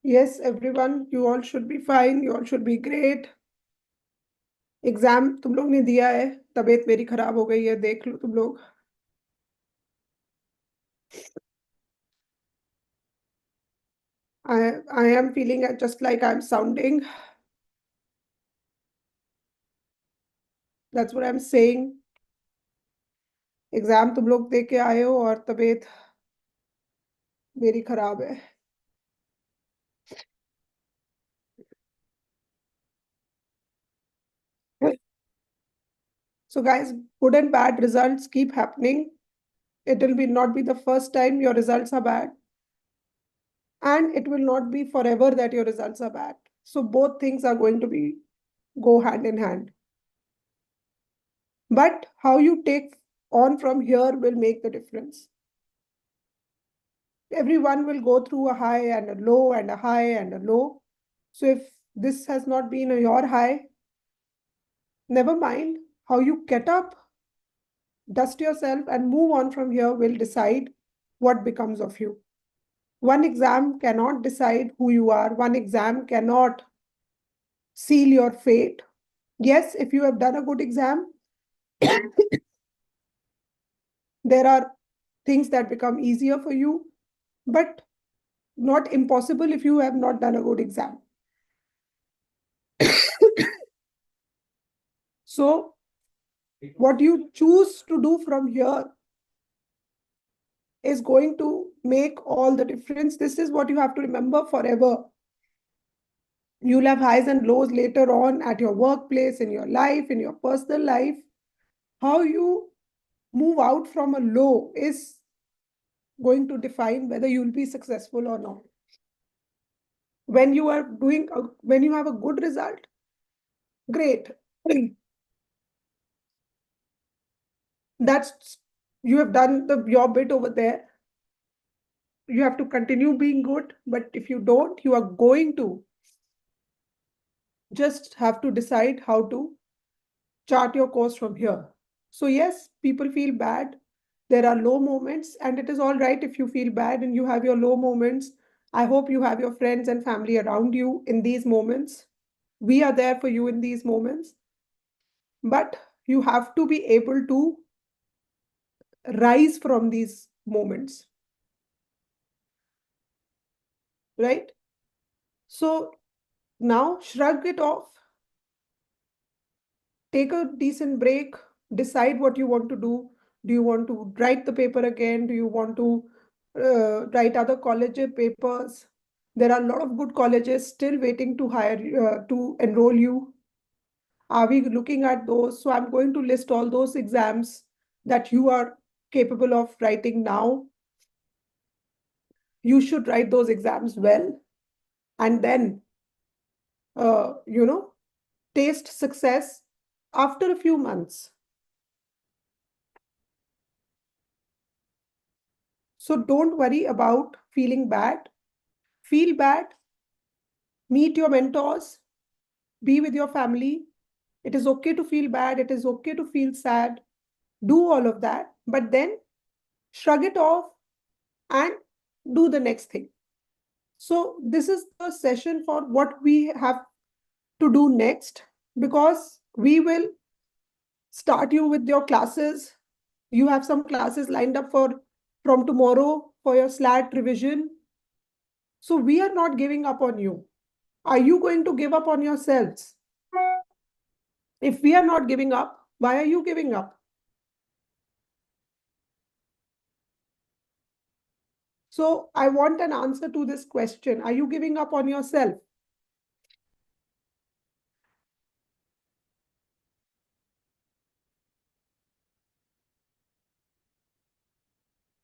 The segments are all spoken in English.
Yes, everyone, you all should be fine. You all should be great. Exam तुम लोग ने दिया है, तबीयत मेरी खराब हो गई है, देख लो तुम लोग. I am feeling just like I'm sounding. That's what I'm saying. Exam तुम लोग दे के आए हो और तबीयत मेरी खराब है. So guys, good and bad results keep happening. It will be not be the first time your results are bad, and it will not be forever that your results are bad. So both things are going to be go hand in hand. But how you take on from here will make the difference. Everyone will go through a high and a low and a high and a low. So if this has not been your high, never mind. How you get up, dust yourself, and move on from here will decide what becomes of you. One exam cannot decide who you are. One exam cannot seal your fate. Yes, if you have done a good exam, there are things that become easier for you, but not impossible if you have not done a good exam. So what you choose to do from here is going to make all the difference. This is what you have to remember forever. You'll have highs and lows later on at your workplace, in your life, in your personal life. How you move out from a low is going to define whether you'll be successful or not. When you are when you have a good result, great. That's you have done your bit over there. You have to continue being good, but if you don't, you are going to just have to decide how to chart your course from here. So yes, people feel bad. There are low moments, and it is all right if you feel bad and you have your low moments. I hope you have your friends and family around you in these moments. We are there for you in these moments, but you have to be able to rise from these moments, right? So now shrug it off, take a decent break, decide what you want to do. Do you want to write the paper again? Do you want to write other college papers? There are a lot of good colleges still waiting to hire to enroll you. Are we looking at those? So I'm going to list all those exams that you are capable of writing now. You should write those exams well, and then you know, taste success after a few months. So don't worry about feeling bad. Feel bad, meet your mentors, be with your family. It is okay to feel bad. It is okay to feel sad. Do all of that, but then shrug it off and do the next thing. So this is the session for what we have to do next, because we will start you with your classes. You have some classes lined up for from tomorrow for your SLAT revision. So we are not giving up on you. Are you going to give up on yourselves? If we are not giving up, why are you giving up? So I want an answer to this question. Are you giving up on yourself?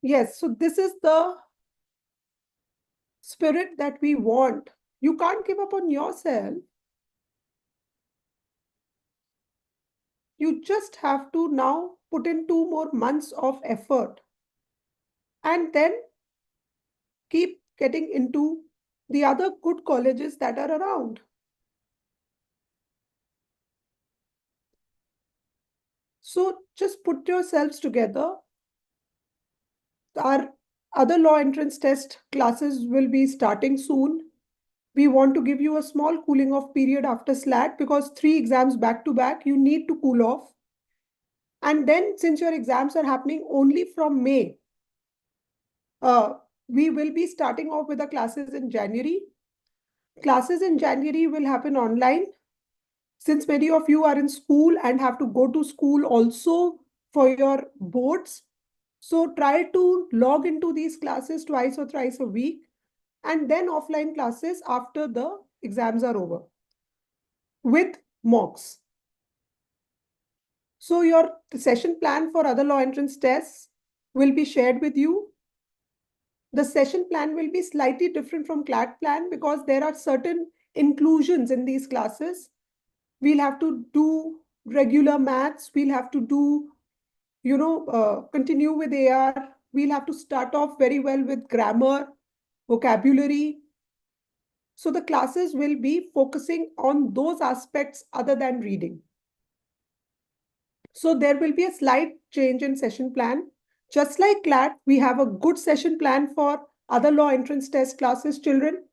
Yes, so this is the spirit that we want. You can't give up on yourself. You just have to now put in 2 more months of effort and then keep getting into the other good colleges that are around. So just put yourselves together. Our other law entrance test classes will be starting soon. We want to give you a small cooling off period after SLAT because 3 exams back to back, you need to cool off. And then since your exams are happening only from May, we will be starting off with the classes in January. Classes in January will happen online. Since many of you are in school and have to go to school also for your boards, so try to log into these classes twice or thrice a week, and then offline classes after the exams are over with mocks. So your session plan for other law entrance tests will be shared with you. The session plan will be slightly different from CLAT plan because there are certain inclusions in these classes. We'll have to do regular maths. We'll have to do, continue with AR. We'll have to start off very well with grammar, vocabulary. So the classes will be focusing on those aspects other than reading. So there will be a slight change in session plan. Just like CLAT, we have a good session plan for other law entrance test classes children.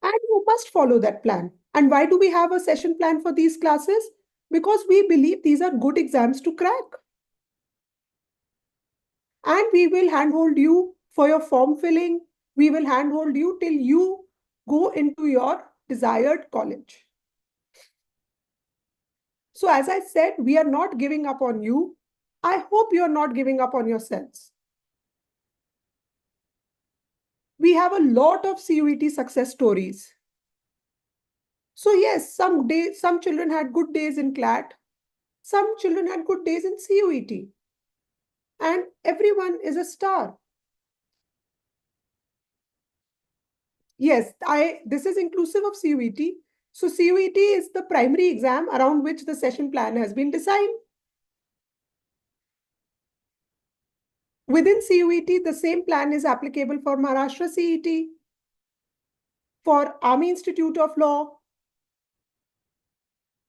And you must follow that plan. And why do we have a session plan for these classes? Because we believe these are good exams to crack. And we will handhold you for your form filling. We will handhold you till you go into your desired college. So as I said, we are not giving up on you. I hope you are not giving up on yourselves. We have a lot of CUET success stories. So yes, some children had good days in CLAT. Some children had good days in CUET. And everyone is a star. Yes, this is inclusive of CUET. So CUET is the primary exam around which the session plan has been designed. Within CUET, the same plan is applicable for Maharashtra CET, for Army Institute of Law,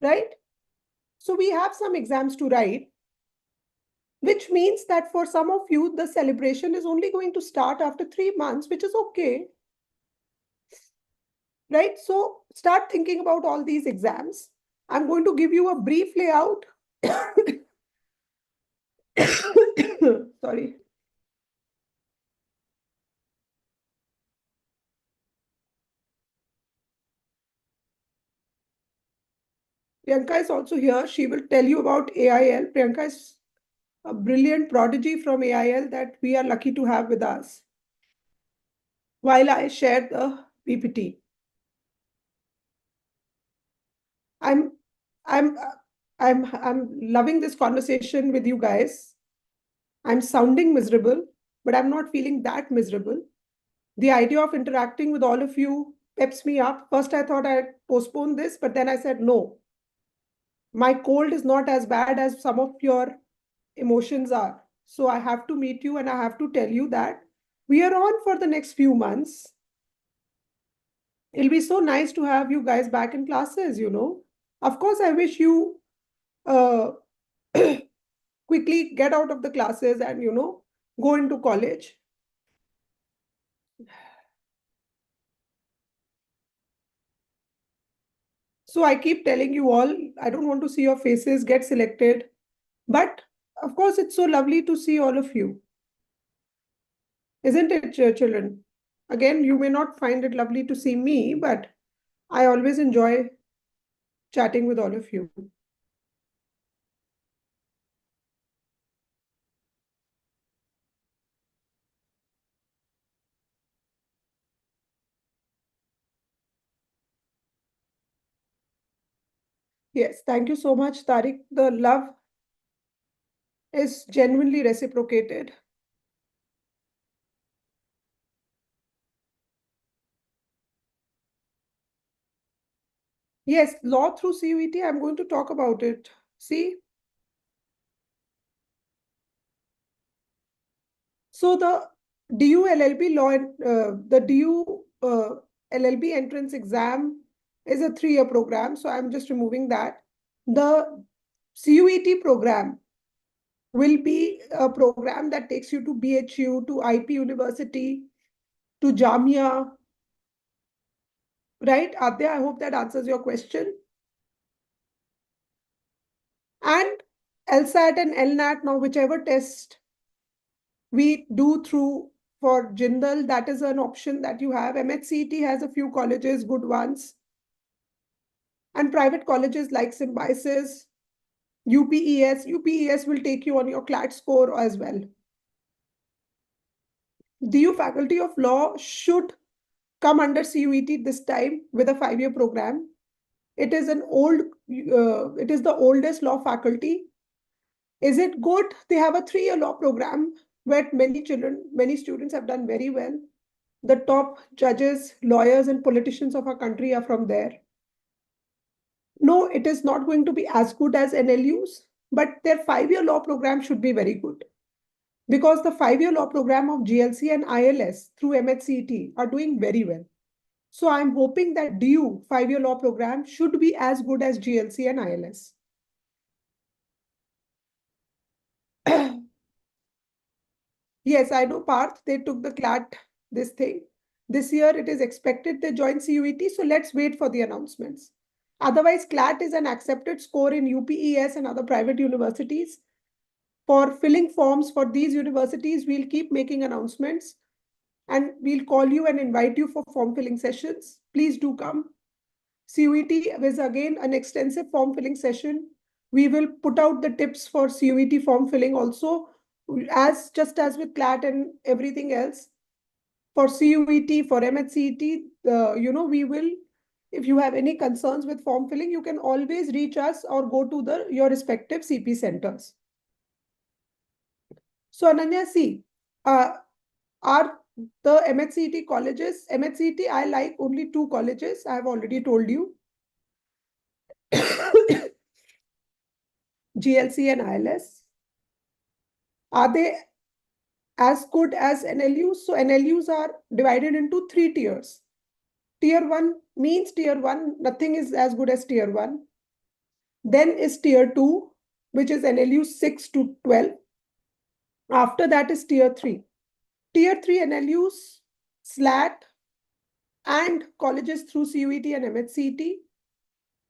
right? So we have some exams to write, which means that for some of you, the celebration is only going to start after 3 months, which is okay, right? So start thinking about all these exams. I'm going to give you a brief layout. Sorry. Priyanka is also here. She will tell you about AIL. Priyanka is a brilliant prodigy from AIL that we are lucky to have with us. While I share the PPT, I'm I'm I'm loving this conversation with you guys. I'm sounding miserable, but I'm not feeling that miserable. The idea of interacting with all of you peps me up. First, I thought I'd postpone this, but then I said no. My cold is not as bad as some of your emotions are. So I have to meet you and I have to tell you that we are on for the next few months. It'll be so nice to have you guys back in classes, Of course, I wish you uh, quickly get out of the classes and, go into college. So I keep telling you all, I don't want to see your faces get selected. But of course, it's so lovely to see all of you. Isn't it, children? Again, you may not find it lovely to see me, but I always enjoy chatting with all of you. Yes, thank you so much, Tariq. The love is genuinely reciprocated. Yes, law through CUET, I'm going to talk about it. See? So the DU LLB law, the DU LLB entrance exam is a 3-year program. So I'm just removing that. The CUET program will be a program that takes you to BHU, to IP University, to Jamia, Right, Adya? I hope that answers your question. And LSAT and LNAT, now whichever test we do through for Jindal, that is an option that you have. MHCET has a few colleges, good ones. And private colleges like Symbiosis, UPES. UPES will take you on your CLAT score as well. DU Faculty of Law should come under CUET this time with a 5-year program. It is it is the oldest law faculty. Is it good? They have a 3-year law program where many students have done very well. The top judges, lawyers, and politicians of our country are from there. No, it is not going to be as good as NLUs, but their 5-year law program should be very good. Because the 5-year law program of GLC and ILS through MHCET are doing very well. So I'm hoping that DU 5-year law program should be as good as GLC and ILS. Yes, I know Parth, they took the CLAT, this thing. This year it is expected they join CUET, so let's wait for the announcements. Otherwise, CLAT is an accepted score in UPES and other private universities. For filling forms for these universities, we'll keep making announcements and we'll call you and invite you for form filling sessions. Please do come. CUET is again an extensive form filling session. We will put out the tips for CUET form filling also, just as with CLAT and everything else. For CUET, for MHCET, we will, if you have any concerns with form filling, you can always reach us or go to your respective CP centers. So Ananya, see, are the MHCET colleges, MHCET, I like only 2 colleges, I have already told you. GLC and ILS. Are they as good as NLUs? So NLUs are divided into 3 tiers. Tier 1 means tier 1, nothing is as good as tier 1. Then is tier 2, which is NLU 6 to 12. After that is tier 3. Tier 3 NLUs, SLAT, and colleges through CUET and MHCET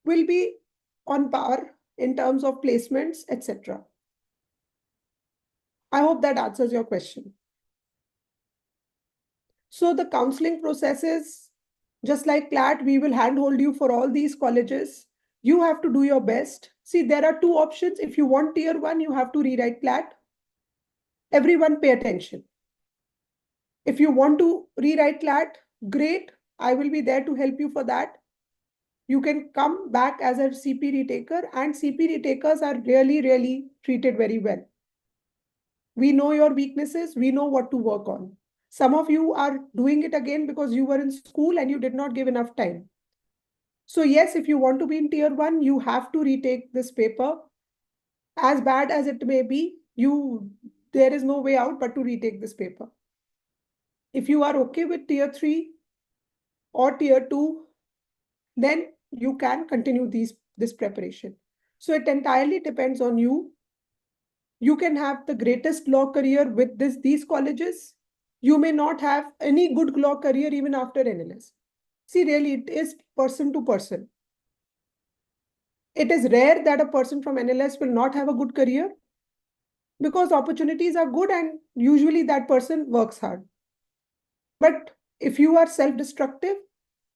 will be on par in terms of placements, etc. I hope that answers your question. So the counseling processes, just like CLAT, we will handhold you for all these colleges. You have to do your best. See, there are 2 options. If you want tier 1, you have to rewrite CLAT. Everyone pay attention. If you want to rewrite CLAT, great. I will be there to help you for that. You can come back as a CP retaker, and CP retakers are really, really treated very well. We know your weaknesses. We know what to work on. Some of you are doing it again because you were in school and you did not give enough time. So yes, if you want to be in tier 1, you have to retake this paper. As bad as it may be, there is no way out but to retake this paper. If you are okay with tier 3 or tier 2, then you can continue this preparation. So it entirely depends on you. You can have the greatest law career with these colleges. You may not have any good law career even after NLS. See, really, it is person to person. It is rare that a person from NLS will not have a good career because opportunities are good and usually that person works hard. But if you are self-destructive,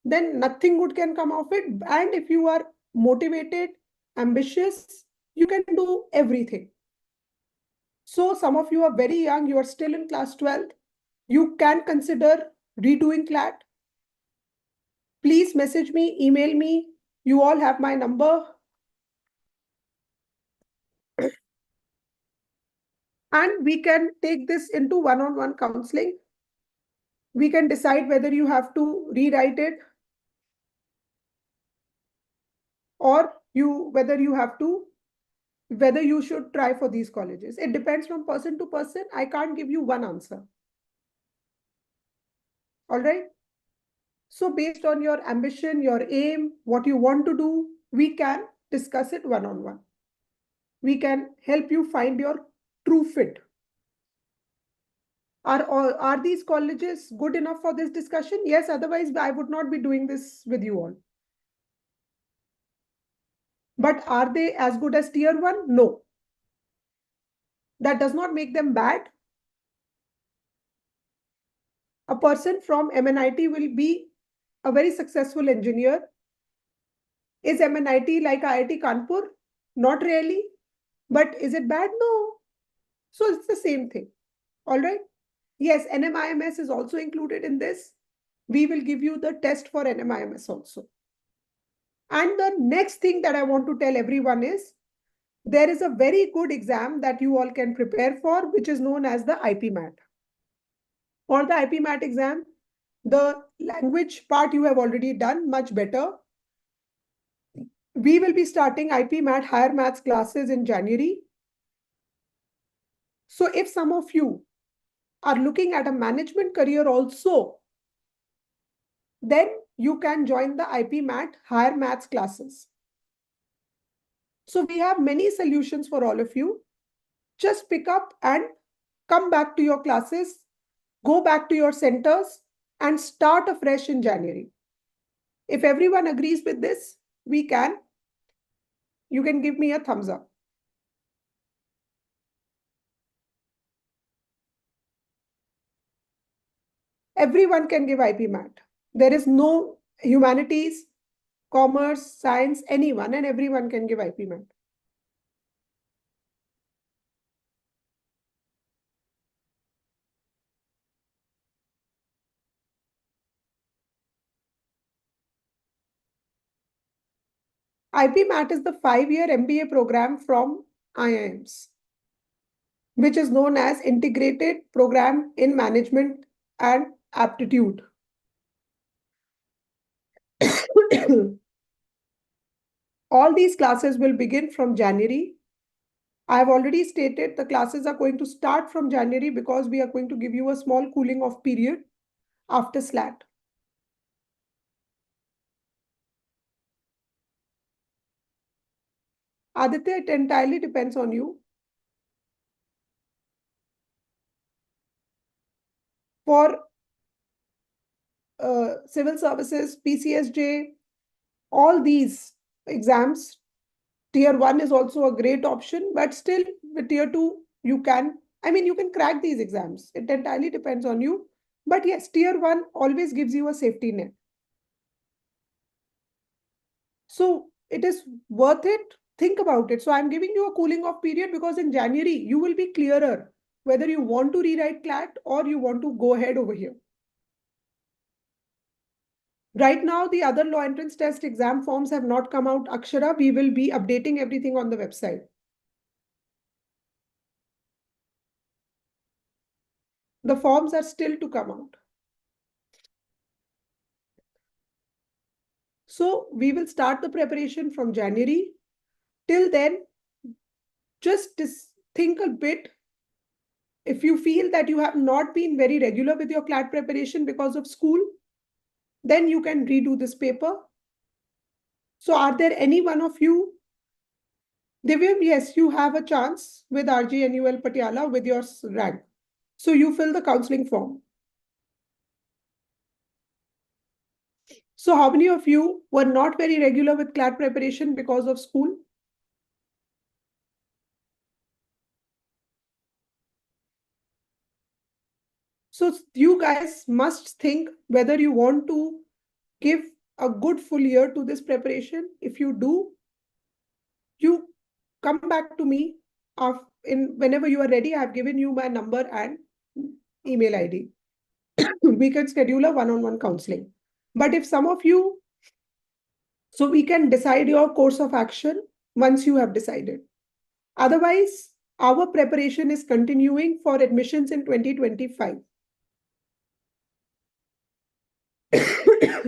then nothing good can come of it. And if you are motivated, ambitious, you can do everything. So some of you are very young, you are still in class 12. You can consider redoing CLAT. Please message me, email me. You all have my number. And we can take this into one-on-one counseling. We can decide whether you have to rewrite it or whether you should try for these colleges. It depends from person to person. I can't give you one answer. All right. So based on your ambition, your aim, what you want to do, we can discuss it one-on-one. We can help you find your true fit. Are these colleges good enough for this discussion? Yes, otherwise I would not be doing this with you all. But are they as good as tier 1? No. That does not make them bad. A person from MNIT will be a very successful engineer. Is MNIT like IIT Kanpur? Not really. But is it bad? No. So it's the same thing. All right. Yes, NMIMS is also included in this. We will give you the test for NMIMS also. And the next thing that I want to tell everyone is there is a very good exam that you all can prepare for, which is known as the IP-MAT. For the IP-MAT exam, the language part you have already done much better. We will be starting IP-MAT higher maths classes in January. So if some of you are looking at a management career also, then you can join the IP-MAT higher maths classes. So we have many solutions for all of you. Just pick up and come back to your classes, go back to your centers and start afresh in January. If everyone agrees with this, you can give me a thumbs up. Everyone can give IP-MAT. There is no humanities, commerce, science, anyone and everyone can give IP-MAT. IP-MAT is the 5-year MBA program from IIMs, which is known as Integrated Program in Management and Aptitude. All these classes will begin from January. I have already stated the classes are going to start from January because we are going to give you a small cooling off period after SLAT. Aditya, it entirely depends on you. For civil services, PCSJ, all these exams, tier 1 is also a great option, but still with tier 2, you can crack these exams. It entirely depends on you. But yes, tier 1 always gives you a safety net. So it is worth it. Think about it. So I'm giving you a cooling off period because in January, you will be clearer whether you want to rewrite CLAT or you want to go ahead over here. Right now, the other law entrance test exam forms have not come out, Akshara. We will be updating everything on the website. The forms are still to come out. So we will start the preparation from January. Till then, just think a bit. If you feel that you have not been very regular with your CLAT preparation because of school, then you can redo this paper. So are there any one of you? Divyam, yes, you have a chance with RGNUL Patiala with your rank. So you fill the counseling form. So how many of you were not very regular with CLAT preparation because of school? So you guys must think whether you want to give a good full year to this preparation. If you do, you come back to me whenever you are ready. I have given you my number and email ID. We can schedule a one-on-one counseling. But if some of you, so we can decide your course of action once you have decided. Otherwise, our preparation is continuing for admissions in 2025.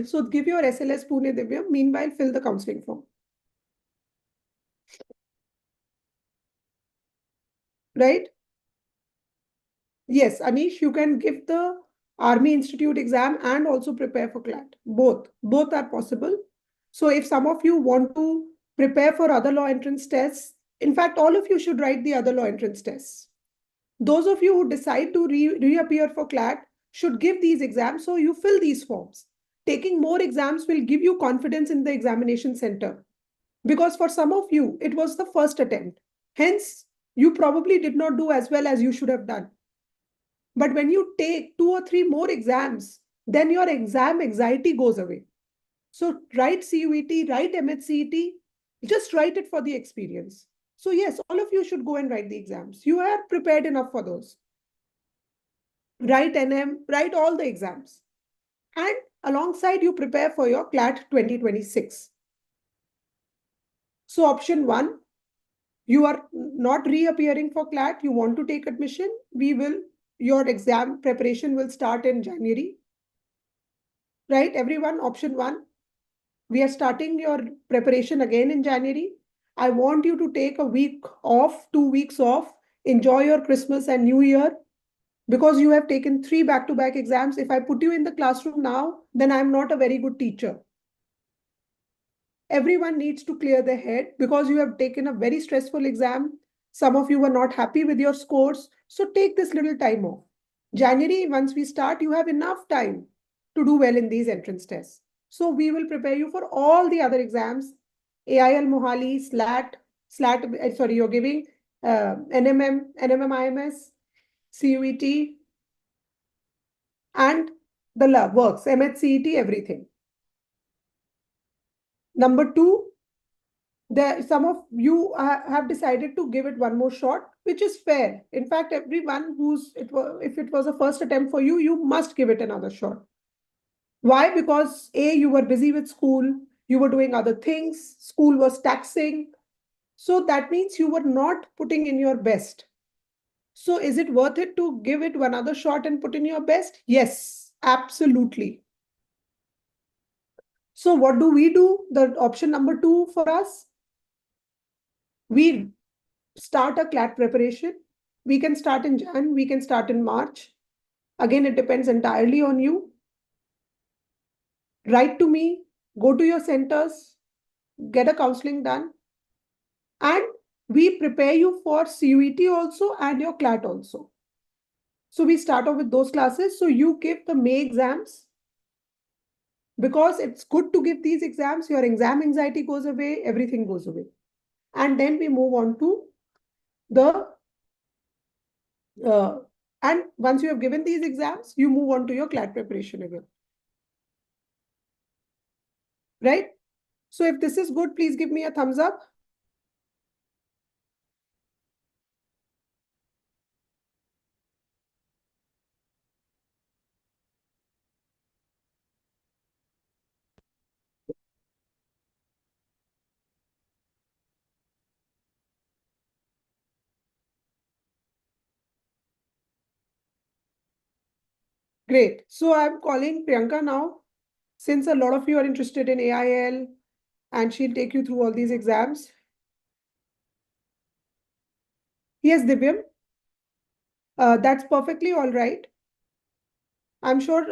So give your SLS Pune, Divya. Meanwhile, fill the counseling form. Right? Yes, Anish, you can give the Army Institute exam and also prepare for CLAT. Both are possible. So if some of you want to prepare for other law entrance tests, in fact, all of you should write the other law entrance tests. Those of you who decide to reappear for CLAT should give these exams, so you fill these forms. Taking more exams will give you confidence in the examination center. Because for some of you, it was the first attempt. Hence, you probably did not do as well as you should have done. But when you take 2 or 3 more exams, then your exam anxiety goes away. So write CUET, write MHCET, just write it for the experience. So yes, all of you should go and write the exams. You are prepared enough for those. Write NM, write all the exams. And alongside you prepare for your CLAT 2026. So option 1, you are not reappearing for CLAT, you want to take admission, your exam preparation will start in January. Right, everyone, option 1, we are starting your preparation again in January. I want you to take a week off, 2 weeks off, enjoy your Christmas and New Year, because you have taken 3 back-to-back exams. If I put you in the classroom now, then I'm not a very good teacher. Everyone needs to clear their head because you have taken a very stressful exam. Some of you were not happy with your scores. So take this little time off. January, once we start, you have enough time to do well in these entrance tests. So we will prepare you for all the other exams. AIL Mohali, SLAT, you're giving NMM, IMS, CUET, and the works, MHCET, everything. Number 2, some of you have decided to give it one more shot, which is fair. In fact, everyone if it was a first attempt for you, you must give it another shot. Why? Because A, you were busy with school, you were doing other things, school was taxing. So that means you were not putting in your best. So is it worth it to give it one other shot and put in your best? Yes, absolutely. So what do we do? The option number 2 for us, we start a CLAT preparation. We can start in Jan, we can start in March. Again, it depends entirely on you. Write to me, go to your centers, get a counseling done, and we prepare you for CUET also and your CLAT also. So we start off with those classes. So you give the May exams, because it's good to give these exams. Your exam anxiety goes away, everything goes away. And then we move on to the and once you have given these exams, you move on to your CLAT preparation again. Right? So if this is good, please give me a thumbs up. Great. So I'm calling Priyanka now, since a lot of you are interested in AIL, and she'll take you through all these exams. Yes, Divyam, that's perfectly all right. I'm sure,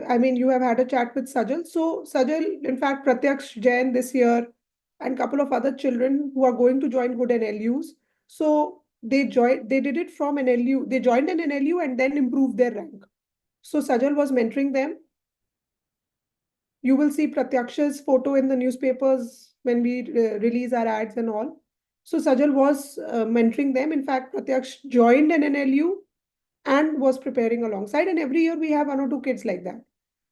I mean, you have had a chat with Sajal. So Sajal, in fact, Pratyaksh Jain this year, and couple of other children who are going to join good NLUs. So they did it from NLU. They joined an NLU and then improved their rank. So Sajal was mentoring them. You will see Pratyaksha's photo in the newspapers when we release our ads and all. So Sajal was mentoring them. In fact, Pratyaksh joined an NLU and was preparing alongside. And every year we have 1 or 2 kids like that.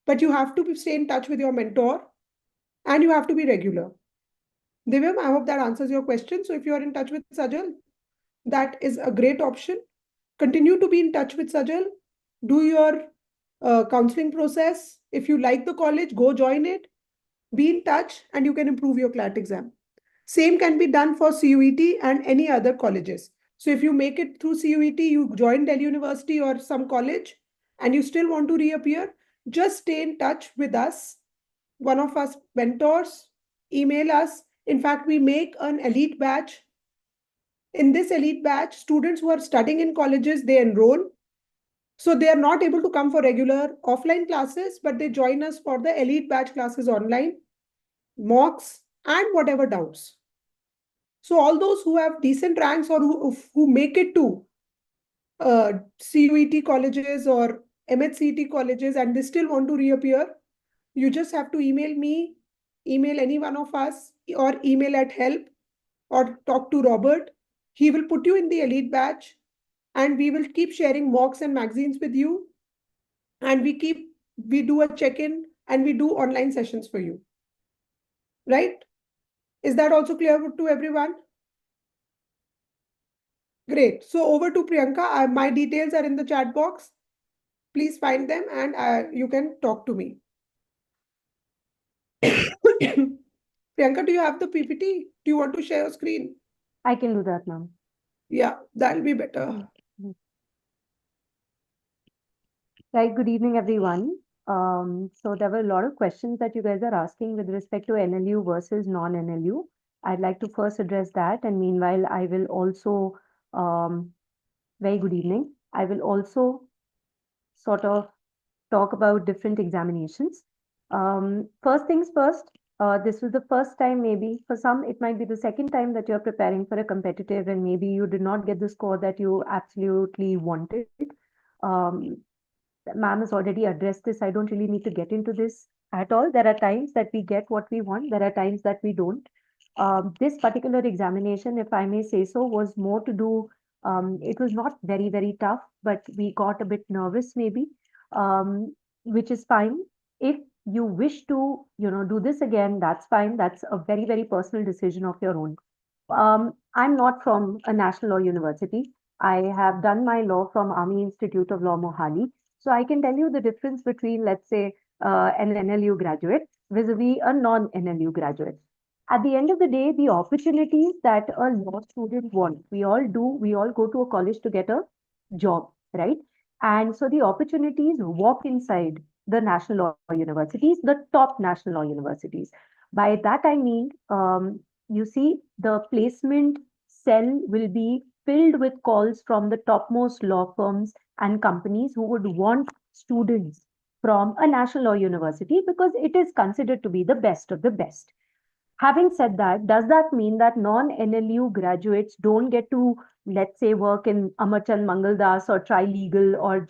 But you have to stay in touch with your mentor and you have to be regular. Divyam, I hope that answers your question. So if you are in touch with Sajal, that is a great option. Continue to be in touch with Sajal. Do your counseling process. If you like the college, go join it. Be in touch and you can improve your CLAT exam. Same can be done for CUET and any other colleges. So if you make it through CUET, you join Delhi University or some college, and you still want to reappear, just stay in touch with us. One of us mentors, email us. In fact, we make an elite batch. In this elite batch, students who are studying in colleges, they enroll. So they are not able to come for regular offline classes, but they join us for the elite batch classes online, mocks, and whatever doubts. So all those who have decent ranks or who make it to CUET colleges or MHCET colleges and they still want to reappear, you just have to email me, email any one of us, or email at help, or talk to Robert. He will put you in the elite batch and we will keep sharing mocks and magazines with you. And we do a check-in and we do online sessions for you. Right? Is that also clear to everyone? Great. So over to Priyanka. My details are in the chat box. Please find them and you can talk to me. Priyanka, do you have the PPT? Do you want to share your screen? I can do that, ma'am. Yeah, that'll be better. Right, good evening, everyone. So there were a lot of questions that you guys are asking with respect to NLU versus non-NLU. I'd like to first address that, and meanwhile, I will also, very good evening. I will also sort of talk about different examinations. First things first, this was the first time, maybe for some, it might be the second time that you're preparing for a competitive and maybe you did not get the score that you absolutely wanted. Ma'am has already addressed this. I don't really need to get into this at all. There are times that we get what we want. There are times that we don't. This particular examination, if I may say so, was more to do, it was not very, very tough, but we got a bit nervous maybe, which is fine. If you wish to, do this again, that's fine. That's a very, very personal decision of your own. I'm not from a national law university. I have done my law from Army Institute of Law, Mohali. So I can tell you the difference between, let's say, an NLU graduate vis-a-vis a non-NLU graduate. At the end of the day, the opportunities that a law student wants, we all do, we all go to a college to get a job, right? And so the opportunities walk inside the national law universities, the top national law universities. By that, I mean, you see, the placement cell will be filled with calls from the topmost law firms and companies who would want students from a national law university because it is considered to be the best of the best. Having said that, does that mean that non-NLU graduates don't get to, let's say, work in Amarchand Mangaldas or Trilegal or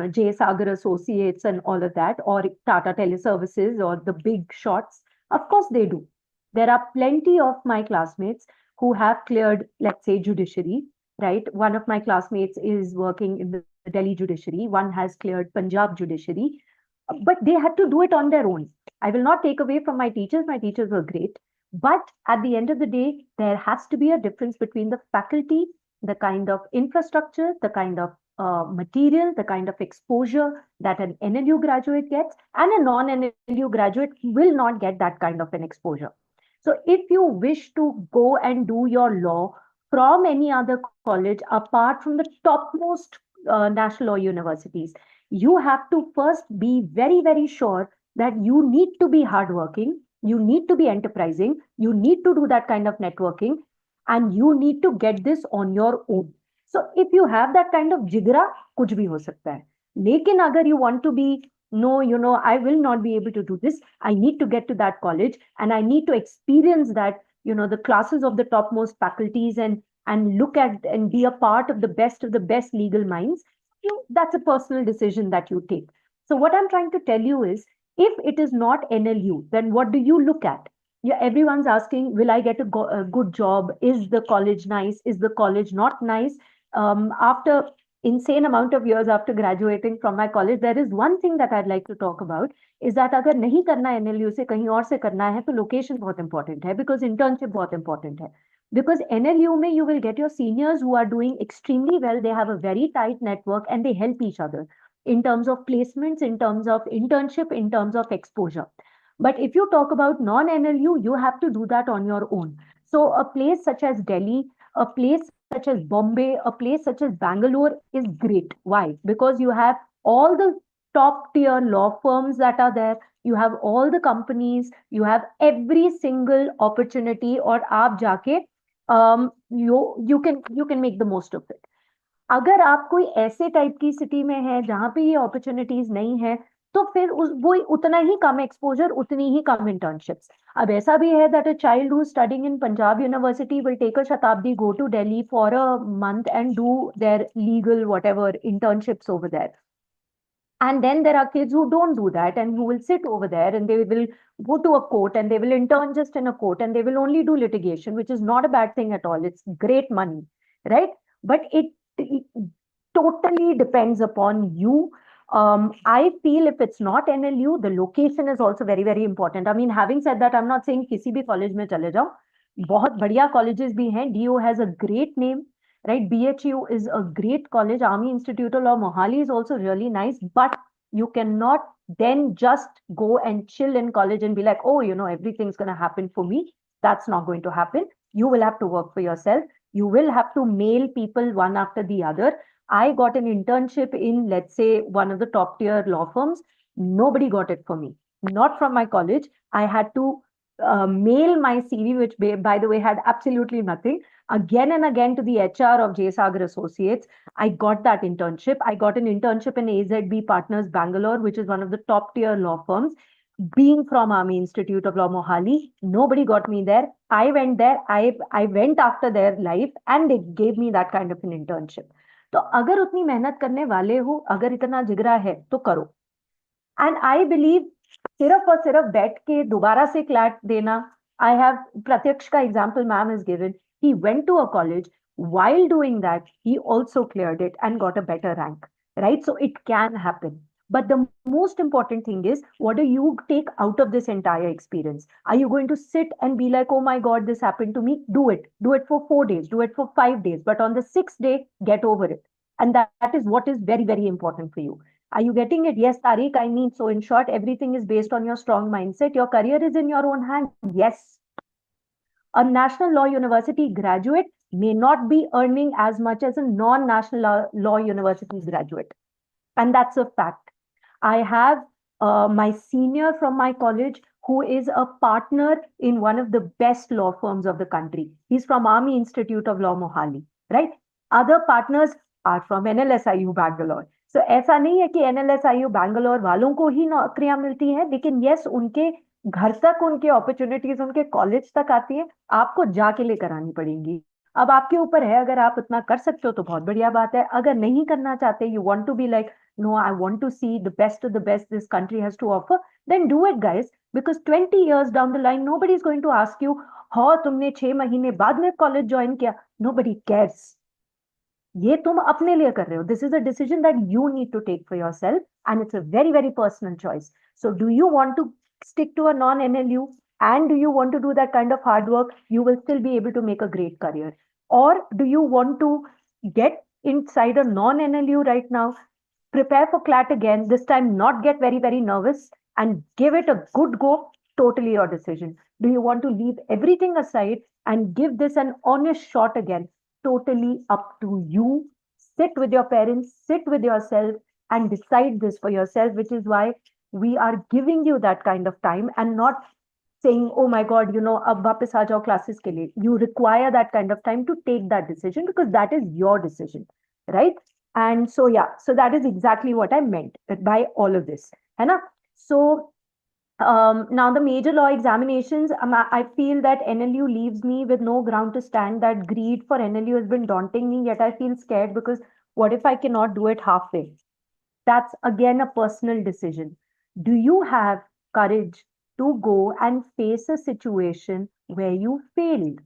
J. Sagar Associates and all of that, or Tata Teleservices or the big shots? Of course they do. There are plenty of my classmates who have cleared, let's say, judiciary, right? One of my classmates is working in the Delhi judiciary. One has cleared Punjab judiciary, but they had to do it on their own. I will not take away from my teachers. My teachers were great. But at the end of the day, there has to be a difference between the faculty, the kind of infrastructure, the kind of material, the kind of exposure that an NLU graduate gets, and a non-NLU graduate will not get that kind of an exposure. So if you wish to go and do your law from any other college apart from the topmost national law universities, you have to first be very, very sure that you need to be hardworking, you need to be enterprising, you need to do that kind of networking, and you need to get this on your own. So if you have that kind of jigra, kuch bhi ho sakta hai. Lekin agar you want to be, no, I will not be able to do this. I need to get to that college and I need to experience that, the classes of the topmost faculties and look at and be a part of the best legal minds. That's a personal decision that you take. So what I'm trying to tell you is, if it is not NLU, then what do you look at? Yeah, everyone's asking, will I get a good job? Is the college nice? Is the college not nice? After insane amount of years after graduating from my college, there is one thing that I'd like to talk about, is that अगर नहीं करना है NLU से कहीं और से करना है तो location बहुत important है, because internship बहुत important है. Because NLU में you will get your seniors who are doing extremely well. They have a very tight network and they help each other in terms of placements, in terms of internship, in terms of exposure. But if you talk about non-NLU, you have to do that on your own. So a place such as Delhi, a place such as Bombay, a place such as Bangalore is great. Why? Because you have all the top tier law firms that are there. You have all the companies. You have every single opportunity. Or आप जाके you can make the most of it. अगर आप कोई ऐसे type की city में है जहां पे ये अपॉर्चुनिटीज नहीं है, तो फिर वो उतना ही कम एक्सपोजर, उतनी ही कम इंटर्नशिप्स. अब ऐसा भी है that a child who studying in Punjab university will take a Shatabdi, go to Delhi for a month and do their legal whatever internships over there. And then there are kids who don't do that and who will sit over there and they will go to a court and they will intern just in a court and they will only do litigation, which is not a bad thing at all. It's great money, right? But it totally depends upon you. I feel if it's not NLU, the location is also very, very important. I mean, having said that, I'm not saying किसी भी college में चले जाओ. बहुत बढ़िया colleges भी हैं. DO has a great name. Right, BHU is a great college. Army Institute of Law Mohali is also really nice, but you cannot then just go and chill in college and be like, oh, everything's going to happen for me. That's not going to happen. You will have to work for yourself. You will have to mail people one after the other. I got an internship in, let's say, one of the top tier law firms. Nobody got it for me, not from my college. I had to mail my CV, which, by the way, had absolutely nothing, again and again to the HR of J. Sagar Associates. I got that internship. I got an internship in AZB Partners Bangalore, which is one of the top tier law firms. Being from Army Institute of Law Mohali, nobody got me there. I went there. I went after their life, and they gave me that kind of an internship. तो अगर उतनी मेहनत करने वाले हो, अगर इतना जिगरा है तो करो. एंड आई बिलीव सिर्फ और सिर्फ बैठ के दोबारा से क्लैट देना. आई हैव प्रत्यक्ष का example ma'am is given. He went to a college. While doing that, he also cleared it and got a better rank, right? So it can happen. But the most important thing is, what do you take out of this entire experience? Are you going to sit and be like, oh my God, this happened to me? Do it. Do it for 4 days. Do it for 5 days. But on the 6th day, get over it. And that is what is very, very important for you. Are you getting it? Yes, Tariq. I mean, so in short, everything is based on your strong mindset. Your career is in your own hand. Yes. A national law university graduate may not be earning as much as a non-national law university graduate. And that's a fact. I have my senior from my college who is a partner in one of the best law firms of the country. He's from Army Institute of Law Mohali, right? Other partners are from NLSIU Bangalore. So ऐसा नहीं है कि NLSIU Bangalore वालों को ही नौकरियां मिलती हैं, लेकिन yes, उनके घर तक उनके अपॉर्चुनिटीज उनके कॉलेज तक आती है. आपको जाके लेकर आनी पड़ेंगी. अब आपके ऊपर है. अगर आप इतना कर सकते हो तो बहुत बढ़िया बात है. अगर नहीं करना चाहते, you want to be like, no, I want to see the best of the best this country has to offer, then do it, guys. Because 20 years down the line, nobody is going to ask you, हाँ तुमने 6 महीने बाद में college join किया. Nobody cares. ये तुम अपने लिए कर रहे हो. This is a decision that you need to take for yourself, and it's a very, very personal choice. So do you want to stick to a non-NLU, and do you want to do that kind of hard work? You will still be able to make a great career. Or do you want to get inside a non-NLU right now, prepare for CLAT again, this time not get very, very nervous and give it a good go? Totally your decision. Do you want to leave everything aside and give this an honest shot again? Totally up to you. Sit with your parents, sit with yourself and decide this for yourself, which is why we are giving you that kind of time and not saying, oh my God, ab वापस आ जाओ classes के लिए. You require that kind of time to take that decision because that is your decision, right? And so, yeah, so that is exactly what I meant by all of this. है ना? So, now the major law examinations, I feel that NLU leaves me with no ground to stand. That greed for NLU has been daunting me, yet I feel scared because what if I cannot do it halfway? That's again a personal decision. Do you have courage to go and face a situation where you failed?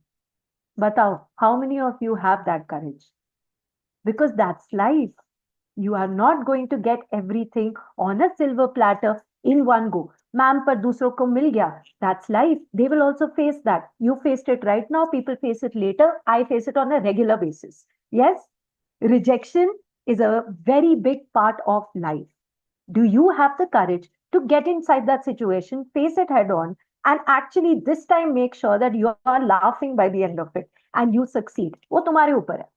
Batao, how many of you have that courage? Because that's life. You are not going to get everything on a silver platter in one go. Ma'am, par dusro ko mil gaya. That's life. They will also face that. You faced it right now. People face it later. I face it on a regular basis. Yes, rejection is a very big part of life. Do you have the courage to get inside that situation, face it head on, and actually this time make sure that you are laughing by the end of it and you succeed? वो तुम्हारे ऊपर है.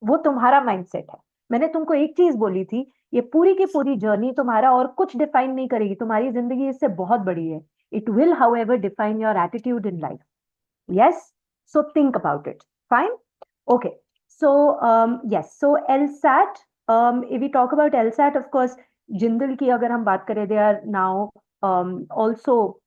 वो तुम्हारा mindset है. मैंने तुमको एक चीज बोली थी, ये पूरी की पूरी जर्नी तुम्हारा और कुछ डिफाइन नहीं करेगी. तुम्हारी जिंदगी इससे बहुत बड़ी है. It will however define your attitude in life. Yes, so think about it. Fine. Okay. So yes, so LSAT, if we talk about LSAT, of course, Jindal की अगर हम बात करें, they are now also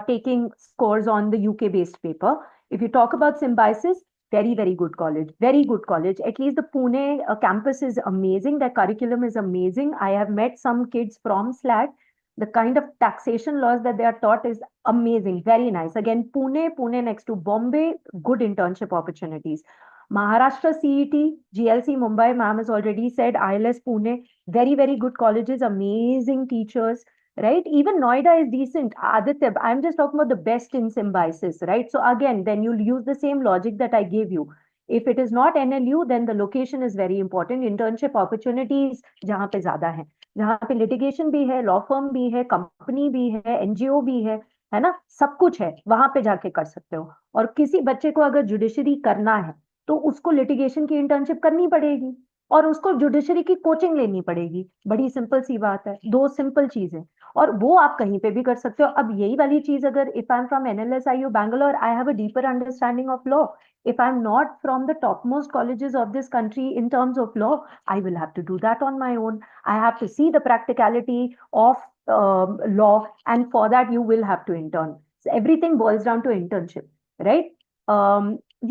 taking scores on the UK based paper. If you talk about Symbiosis, very, very good college. Very good college. At least the Pune campus is amazing. Their curriculum is amazing. I have met some kids from SLAT. The kind of taxation laws that they are taught is amazing. Very nice. Again, Pune next to Bombay, good internship opportunities. Maharashtra CET, GLC Mumbai, ma'am has already said, ILS Pune, very, very good colleges, amazing teachers, right? Even Noida is decent. Aditya, I'm just talking about the best in Symbiosis, right? So again, then you'll use the same logic that I gave you. If it is not NLU, then the location is very important. Internship opportunities जहाँ पे ज्यादा है, जहाँ पे litigation भी है, law firm भी है, company भी है, NGO भी है ना, सब कुछ है, वहां पे जाके कर सकते हो। और किसी बच्चे को अगर जुडिशरी करना है तो उसको लिटिगेशन की इंटर्नशिप करनी पड़ेगी और उसको जुडिशरी की कोचिंग लेनी पड़ेगी। बड़ी सिंपल सी बात है, दो सिंपल चीजें, और वो आप कहीं पे भी कर सकते हो। अब यही वाली चीज अगर if I am from NLSIU Bangalore, I have a deeper understanding of law, if I'm not from the topmost colleges of this country in terms of law, I will have to do that on my own. I have to see the practicality of law, and for that you will have to intern. So everything boils down to internship, right?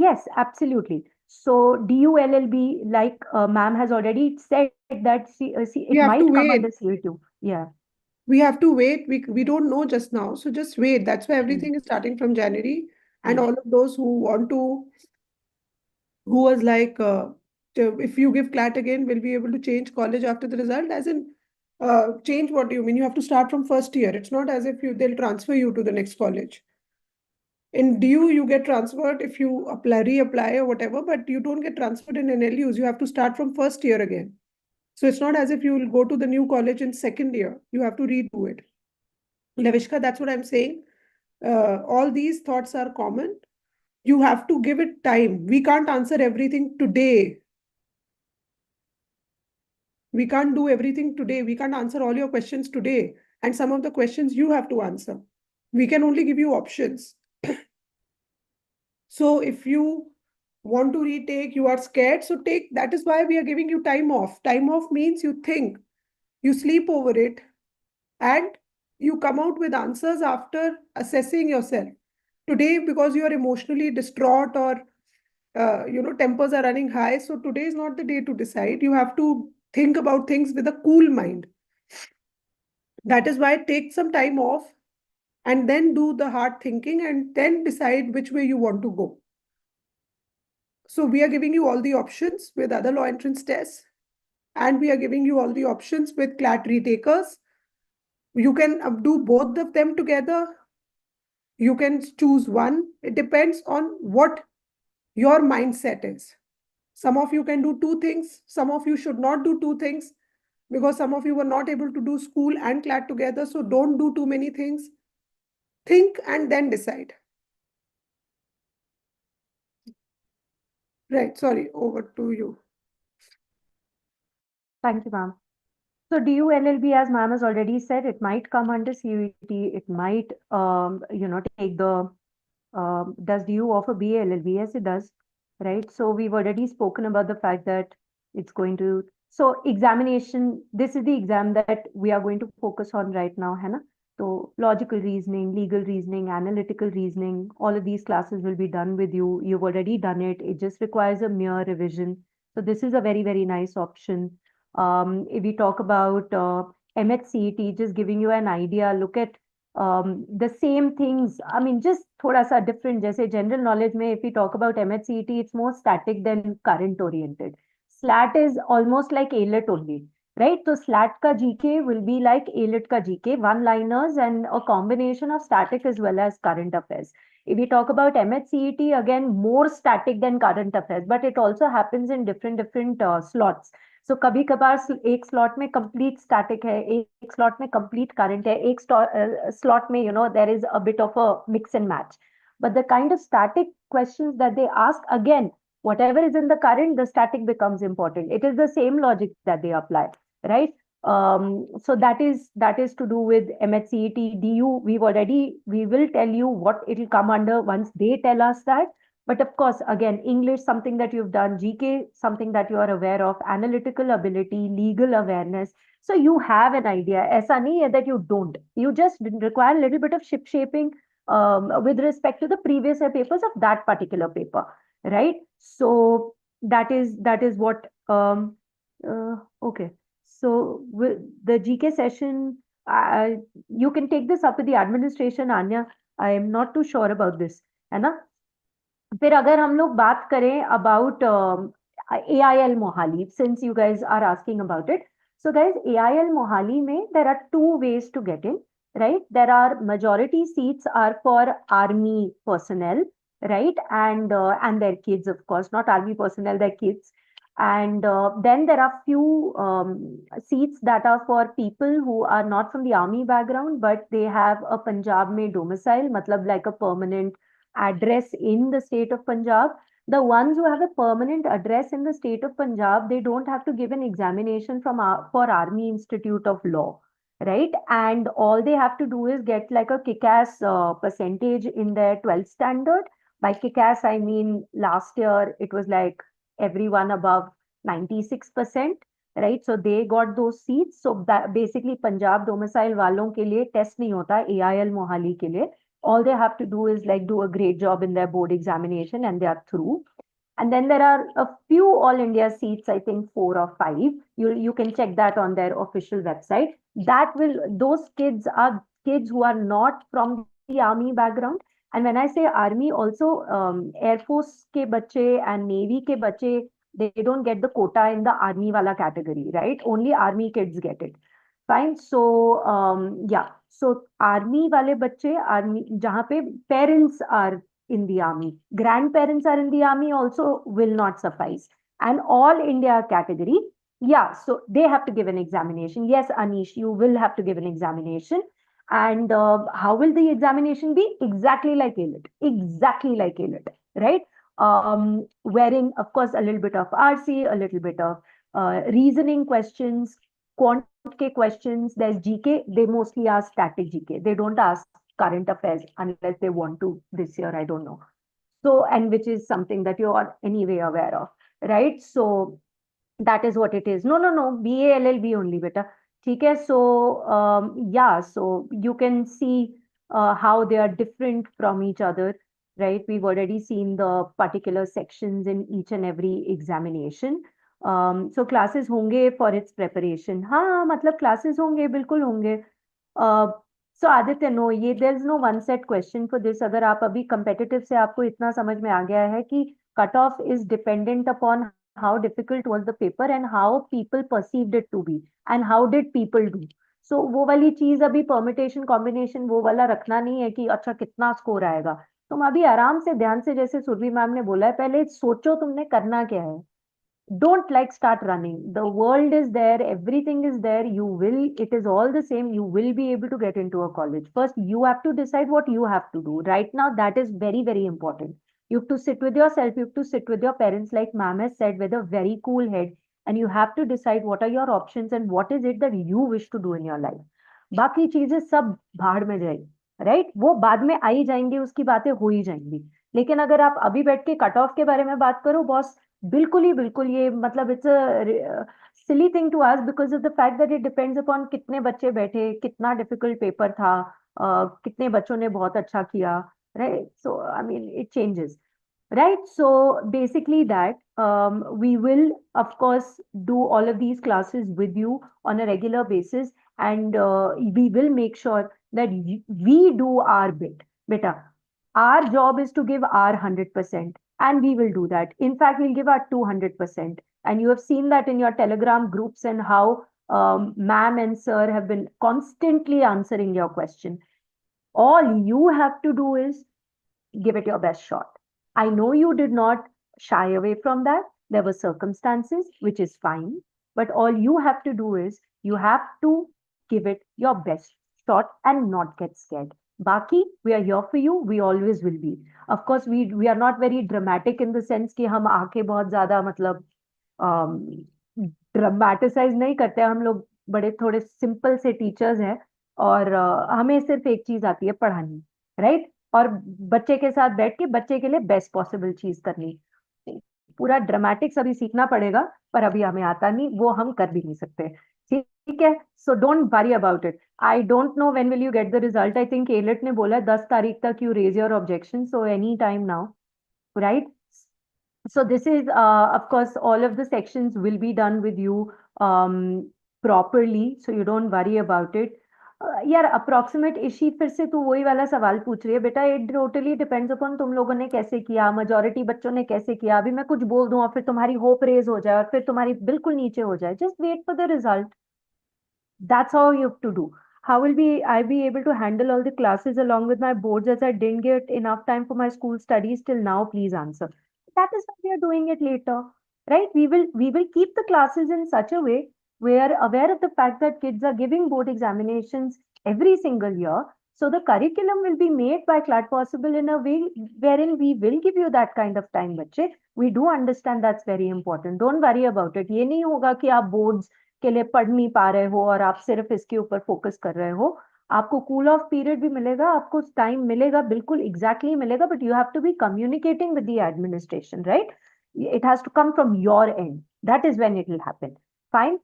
Yes, absolutely. So DULLB, like ma'am has already said that We it have to might come wait. under CA2. Yeah. We have to wait. We don't know just now. So just wait. That's why Hmm. everything is starting from January. And Hmm. all of those who want to, who was like, if you give CLAT again, will be able to change college after the result? As in, change, what do you mean? You have to start from first year. It's not as if they'll transfer you to the next college. In DU, you get transferred if you apply, reapply or whatever, but you don't get transferred in NLUs. You have to start from first year again. So it's not as if you will go to the new college in second year. You have to redo it. Lavishka, that's what I'm saying. All these thoughts are common. You have to give it time. We can't answer everything today. We can't do everything today. We can't answer all your questions today. And some of the questions you have to answer. We can only give you options. So if you want to retake, you are scared, so take. That is why we are giving you time off. Time off means you think, you sleep over it, and you come out with answers after assessing yourself. Today, because you are emotionally distraught or tempers are running high, so today is not the day to decide. You have to think about things with a cool mind. That is why take some time off and then do the hard thinking and then decide which way you want to go. So we are giving you all the options with other law entrance tests, and we are giving you all the options with CLAT retakers. You can do both of them together. You can choose one. It depends on what your mindset is. Some of you can do two things. Some of you should not do two things because some of you were not able to do school and CLAT together. So don't do too many things. Think and then decide. Right. Sorry. Over to you. Thank you, ma'am. So DULLB, as ma'am has already said, it might come under CUET. It might, take the, does DU offer BA LLB? Yes, it does, right? So we've already spoken about the fact that it's going to, so examination, this is the exam that we are going to focus on right now, है ना? So logical reasoning, legal reasoning, analytical reasoning, all of these classes will be done with you. You've already done it. It just requires a mere revision. So this is a very, very nice option. If we talk about MHCET, just giving you an idea, look at the same things. I mean, just thoda sa different. जैसे general knowledge में, if we talk about MHCET, it's more static than current oriented. SLAT is almost like AILET only, right? So SLAT ka GK will be like AILET ka GK, one-liners and a combination of static as well as current affairs. If we talk about MHCET, again, more static than current affairs, but it also happens in different slots. सो कभी कभार एक slot में complete static है, एक slot में complete current है, एक slot में there is a bit of a mix and match, but the kind of static questions that they ask, again whatever is in the current, the static becomes important. It is the same logic that they apply, right? So that is to do with MHCET. DU, we will tell you what it will come under once they tell us that. But of course, again, English, something that you've done, GK, something that you are aware of, analytical ability, legal awareness. So you have an idea. ऐसा नहीं है that you don't. You just require a little bit of ship shaping with respect to the previous year papers of that particular paper, right? So that is what. Okay. So with the GK session, you can take this up with the administration, Anya. I am not too sure about this, है ना? फिर अगर हम लोग बात करें about AIL Mohali, since you guys are asking about it. So guys, AIL Mohali में there are two ways to get in, right? There are majority seats are for army personnel, right? And their kids, of course, not army personnel, their kids. And then there are few seats that are for people who are not from the army background, but they have a Punjab mein domicile, matlab like a permanent address in the state of Punjab. The ones who have a permanent address in the state of Punjab, they don't have to give an examination for Army Institute of Law, right? And all they have to do is get like a kick-ass percentage in their 12th standard. By kick-ass, I mean last year it was like everyone above 96%, right? So they got those seats. So that basically Punjab domicile वालों के लिए test नहीं होता AIL Mohali के लिए. All they have to do is like do a great job in their board examination and they are through. And then there are a few All India seats, I think 4 or 5. You can check that on their official website. Those kids are kids who are not from the army background. And when I say army, also Air Force ke bache and Navy ke bache, they don't get the quota in the army wala category, right? Only army kids get it. Fine. So yeah. So army wale bache, army jahan pe parents are in the army, grandparents are in the army also will not suffice. And all India category, yeah. So they have to give an examination. Yes, Anish, you will have to give an examination. And how will the examination be? Exactly like AILET. Exactly like AILET, right? Wherein, of course, a little bit of RC, a little bit of reasoning questions, quant questions. There's GK. They mostly ask static GK. They don't ask current affairs unless they want to this year. I don't know. So, and which is something that you are anyway aware of, right? So that is what it is. No. BALLB only, beta. Okay, so yeah, so you can see how they are different from each other, right? We've already seen the particular sections in each and every examination. So classes होंगे for its preparation. हाँ, मतलब classes होंगे, बिल्कुल होंगे. So Aditya, no, ये there's no one set question for this. अगर आप अभी competitive से आपको इतना समझ में आ गया है कि cutoff is dependent upon how difficult was the paper and how people perceived it to be and how did people do. So वो वाली चीज अभी permutation combination वो वाला रखना नहीं है कि अच्छा कितना स्कोर आएगा. तुम अभी आराम से ध्यान से, जैसे सुरभि मैम ने बोला है, पहले सोचो तुमने करना क्या है. Don't like start running. The world is there, everything is there. It is all the same. You will be able to get into a college. First, you have to decide what you have to do. Right now, that is very, very important. You have to sit with yourself, you have to sit with your parents, like ma'am has said, with a very cool head. And you have to decide what are your options and what is it that you wish to do in your life. बाकी चीजें सब भाड़ में जाएगी, right? वो बाद में आई जाएंगी, उसकी बातें हो ही जाएंगी. लेकिन अगर आप अभी बैठ के कट ऑफ के बारे में बात करो, बॉस, बिल्कुल ये मतलब it's a silly thing to ask because of the fact that it depends upon कितने बच्चे बैठे, कितना डिफिकल्ट पेपर था, कितने बच्चों ने बहुत अच्छा किया, right? So I mean it changes, right? So basically that we will of course do all of these classes with you on a regular basis, and we will make sure that we do our bit, beta. Our job is to give our 100%, and we will do that. In fact, we'll give our 200%. And you have seen that in your Telegram groups and how ma'am and sir have been constantly answering your question. All you have to do is give it your best shot. I know you did not shy away from that. There were circumstances, which is fine. But all you have to do is you have to give it your best shot and not get scared. Baki, we are here for you. We always will be. Of course, we are not very dramatic in the sense कि हम आके बहुत ज़्यादा मतलब ड्रामेटिसाइज नहीं करते. हम लोग बड़े थोड़े सिंपल से टीचर्स हैं और हमें सिर्फ एक चीज आती है, पढ़ानी, राइट? और बच्चे के साथ बैठ के बच्चे के लिए बेस्ट पॉसिबल चीज करनी। पूरा ड्रामेटिक्स अभी सीखना पड़ेगा, पर अभी हमें आता नहीं, वो हम कर भी नहीं सकते। ठीक है, so don't worry about it. I don't know when will you get the result. I think एलेट ने बोला 10 तारीख तक you raise your objection, so any time now, right? So this is, of course, all of the sections will be done with you properly, so you don't worry about it. यार approximate Ishi फिर से तू वही वाला सवाल पूछ रही है बेटा। इट टोटली डिपेंड्स अपॉन तुम लोगों ने कैसे किया, मेजोरिटी बच्चों ने कैसे किया। अभी मैं कुछ बोल दूं और फिर तुम्हारी होप रेज हो जाए और फिर तुम्हारी बिल्कुल नीचे हो जाए, just wait for the result. That's how you have to do. How will be I be able to handle all the classes along with my boards as I didn't get enough time for my school studies till now? Please answer. That is why we are doing it later, right? We will keep the classes in such a way we are aware of the fact that kids are giving board examinations every single year. So the curriculum will be made by CLAT Possible in a way wherein we will give you that kind of time, बच्चे. We do understand that's very important. Don't worry about it. ये नहीं होगा कि आप boards के लिए पढ़ नहीं पा रहे हो और आप सिर्फ इसके ऊपर फोकस कर रहे हो। आपको कूल ऑफ पीरियड भी मिलेगा, आपको टाइम मिलेगा, बिल्कुल एग्जैक्टली मिलेगा, but you have to be communicating with the administration, right? It has to come from your end, that is when it will happen. Fine?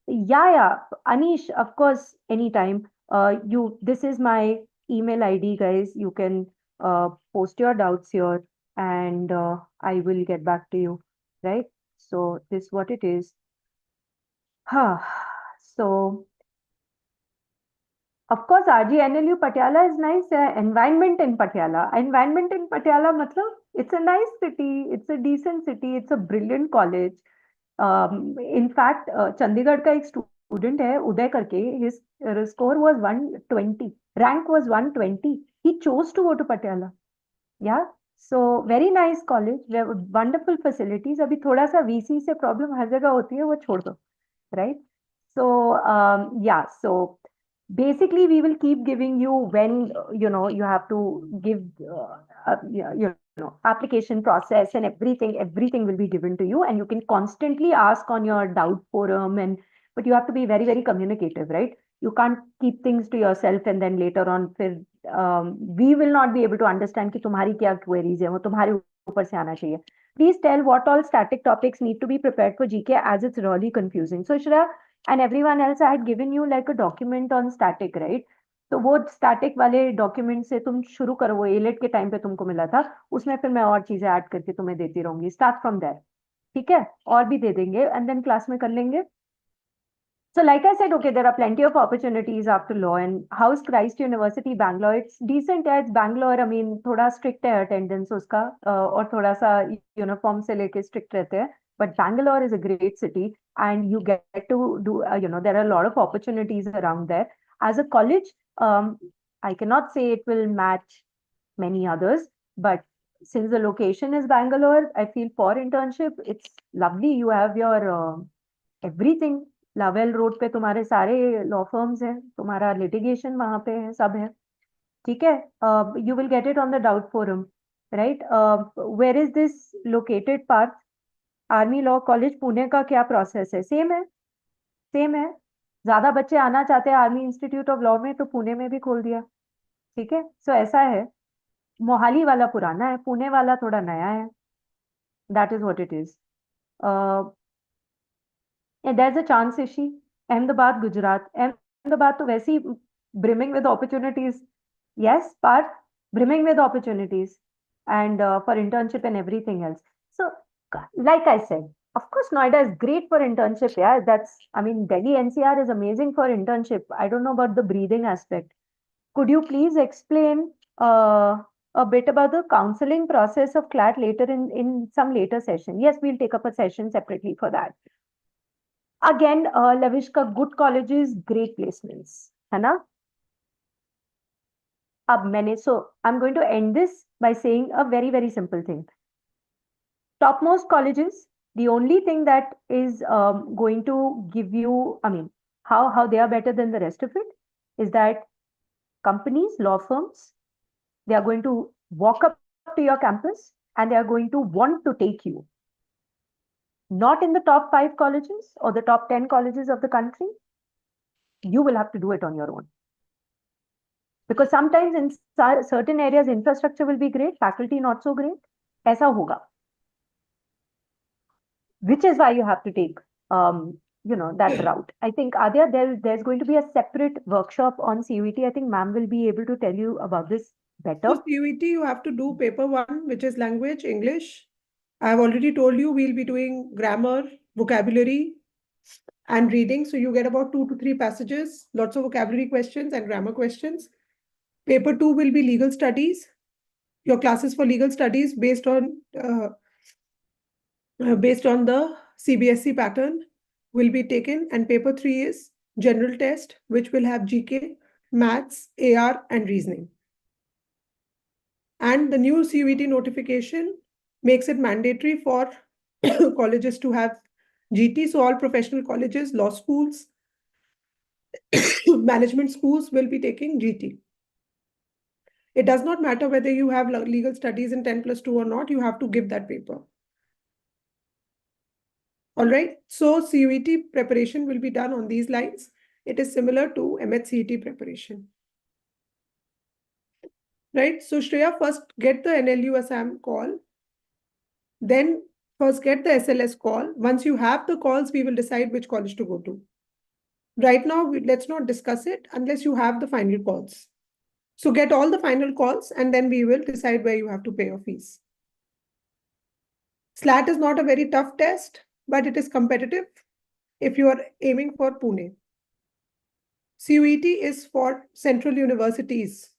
या Anish, of course, anytime. You This is my email ID, guys. You can post your doubts here, and I will get back to you, right? So this what it is. Huh. So, of course, RGNLU Patiala is nice. Environment in Patiala. Environment in Patiala, matlab, it's a nice city. It's a decent city. It's a brilliant college. In fact, Chandigarh का एक student है उदय करके, his score was 120, rank was 120. He chose to go to Patiala. Yeah. So very nice college. We have wonderful facilities. अभी थोड़ा सा VC से problem हर जगह होती है, वो छोड़ दो, right? So, yeah, so basically we will keep giving you when, you have to give, application process and everything will be given to you, and you can constantly ask on your doubt forum, but you have to be very, very communicative, right? You can't keep things to yourself and then later on, we will not be able to understand कि तुम्हारी क्या queries है, वो तुम्हारे ऊपर से आना चाहिए. Please tell what all static topics need to be prepared for GK, as it's really confusing. So Shreya and everyone else, I had given you like a document on static, right? तो वो static वाले document से तुम शुरू करो, वो AILET के time पे तुमको मिला था, उसमें फिर मैं और चीजें ऐड करके तुम्हें देती रहूंगी. स्टार्ट फ्रॉम देयर, ठीक है? और भी दे देंगे एंड देन क्लास में कर लेंगे. So like I said, okay, there are plenty of opportunities after law. And how's Christ University Bangalore? It's decent. Yeah, it's Bangalore. I mean, थोड़ा strict है attendance उसका, और थोड़ा सा uniform से लेके strict रहते हैं. But Bangalore is a great city, and you get to do, there are a lot of opportunities around there. As a college, I cannot say it will match many others, but since the location is Bangalore, I feel for internship, it's lovely. You have your everything. लावेल road पे तुम्हारे सारे law firms हैं, तुम्हारा litigation वहां पे है, सब है, ठीक है? You will get it on the doubt forum, right? Where is this located Parth? Army law college Pune का क्या प्रोसेस है? सेम है, सेम है. ज्यादा बच्चे आना चाहते हैं आर्मी इंस्टीट्यूट ऑफ लॉ में तो पुणे में भी खोल दिया, ठीक है? सो ऐसा है. मोहाली वाला पुराना है, पुणे वाला थोड़ा नया है. That is what it is. There's a chance, Ishi. Ahmedabad, Gujarat. Ahmedabad to वैसे ही brimming with opportunities. Yes, Parth, brimming with opportunities, and for internship and everything else. So, like I said, of course, Noida is great for internship. Yeah, I mean, Delhi NCR is amazing for internship. I don't know about the breathing aspect. Could you please explain a bit about the counseling process of CLAT later in some later session? Yes, we'll take up a session separately for that. Again, Lavish ka good colleges, great placements, है ना? So I'm going to end this by saying a very, very simple thing. Topmost colleges, the only thing that is going to give you, I mean, how they are better than the rest of it is that companies, law firms, they are going to walk up to your campus and they are going to want to take you. Not in the top 5 colleges or the top 10 colleges of the country. You will have to do it on your own. Because sometimes in certain areas infrastructure will be great, faculty not so great. ऐसा होगा. Which is why you have to take that route. I think Adya, there's going to be a separate workshop on CUET. I think ma'am will be able to tell you about this better. So CUET, you have to do paper 1, which is language, English. I've already told you we'll be doing grammar, vocabulary, and reading. So you get about 2 to 3 passages, lots of vocabulary questions and grammar questions. Paper 2 will be legal studies. Your classes for legal studies based on the CBSE pattern will be taken, and paper 3 is general test, which will have GK, maths, AR, and reasoning. And the new CUET notification makes it mandatory for colleges to have GT. So all professional colleges, law schools, management schools will be taking GT. It does not matter whether you have legal studies in 10+2 or not, you have to give that paper. All right, so CUET preparation will be done on these lines. It is similar to MHCET preparation. Right, so Shreya, first get the NLU Assam call, then first get the SLS call. Once you have the calls, we will decide which college to go to. Right now, let's not discuss it unless you have the final calls. So get all the final calls and then we will decide where you have to pay your fees. SLAT is not a very tough test, but it is competitive if you are aiming for Pune. CUET is for central universities.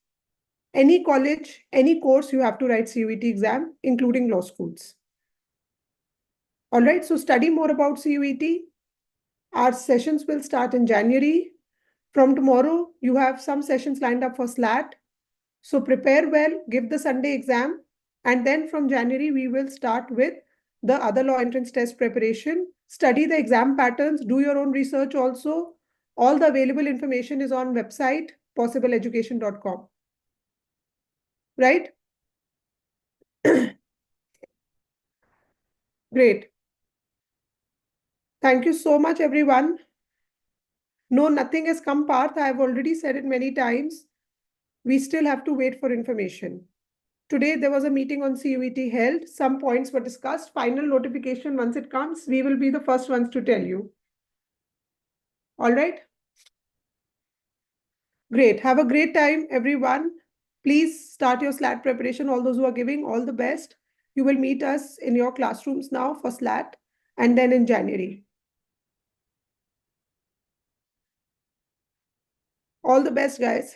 Any college, any course, you have to write CUET exam, including law schools. All right, so study more about CUET. Our sessions will start in January. From tomorrow, you have some sessions lined up for SLAT. So prepare well, give the Sunday exam, and then from January, we will start with the other law entrance test preparation. Study the exam patterns, do your own research also. All the available information is on website, possibleeducation.com. Right? Great. Thank you so much, everyone. No, nothing has come, Parth. I have already said it many times. We still have to wait for information. Today, there was a meeting on CUET held. Some points were discussed. Final notification, once it comes, we will be the first ones to tell you. All right? Great. Have a great time, everyone. Please start your SLAT preparation. All those who are giving, all the best. You will meet us in your classrooms now for SLAT and then in January. All the best, guys.